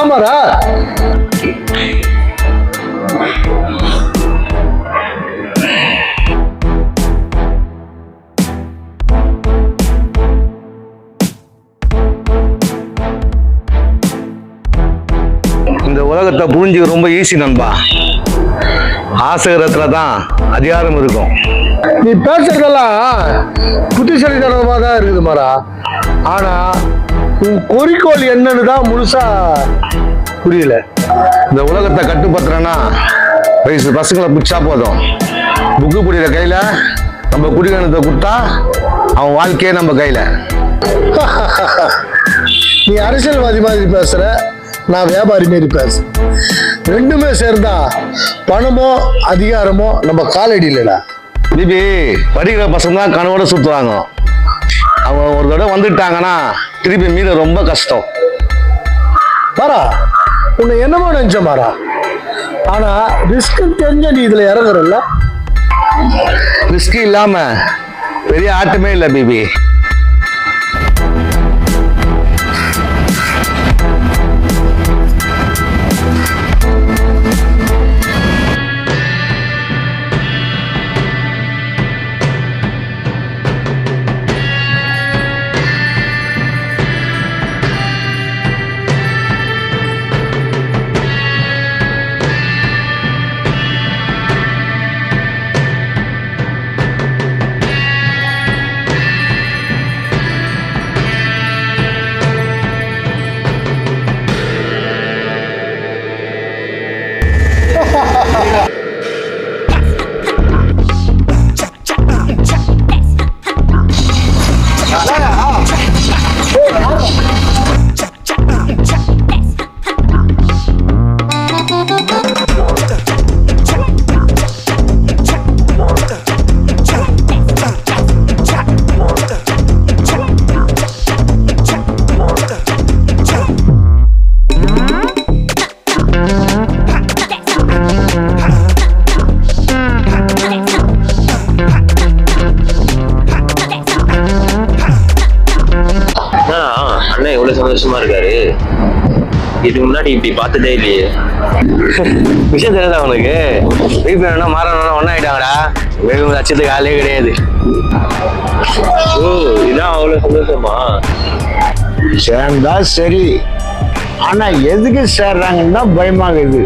ஆமாரா? இந்த உலகத்தை புரிஞ்சுக்க ரொம்ப ஈஸி நண்பா. ஆசைரத்துல தான் அதிகாரம் இருக்கும். நீ பேசுறதெல்லாம் புத்திசாலித்தனமா தான் இருக்குது மாறா. ஆனா உன் குறிக்கோள் என்னன்னு தான் முழுசா புரியல. இந்த உலகத்தை கட்டுப்படுத்துறேன்னா வயசு பசங்களை பிடிச்சா போதும். புக்கு பிடிக்கிற கையில நம்ம குடிக்கணத்தை கொடுத்தா அவன் வாழ்க்கையே நம்ம கையில. நீ அரசியல்வாதி மாதிரி பேசுற, நான் வியாபாரி மாரி பேசுறேன். ரெண்டுமே சேர்ந்தா பணமோ அதிகாரமோ நம்ம காலடி இல்லடா. பிபி படிக்கிற பசங்க தான் கனவோட சுத்துவாங்க. அவங்க ஒரு தடவை வந்துட்டாங்கன்னா திருப்பி மீத ரொம்ப கஷ்டம். மாறா, உன்னை என்னமோ நினைச்ச மாறா. ஆனா ரிஸ்க் தெரிஞ்ச நீ இதுல இறங்குறல்ல. ரிஸ்க் இல்லாம பெரிய ஆட்டமே இல்லை பிபி. சந்தோஷமா இருக்காரு. இதுக்கு முன்னாடி இப்படி பார்த்ததே இல்லையே. விஷயம் தெரியாதா அவனுக்கு? வீட்டு மாறணும் ஒன்னா ஆயிட்டாங்கடா. வேகம் லட்சத்துக்கு ஆளே கிடையாது. ஓ, இதான் அவ்வளவு சந்தோஷமா? சேர்ந்தா சரி, ஆனா எதுக்கு சேர்றாங்கன்னு தான் பயமாகுது.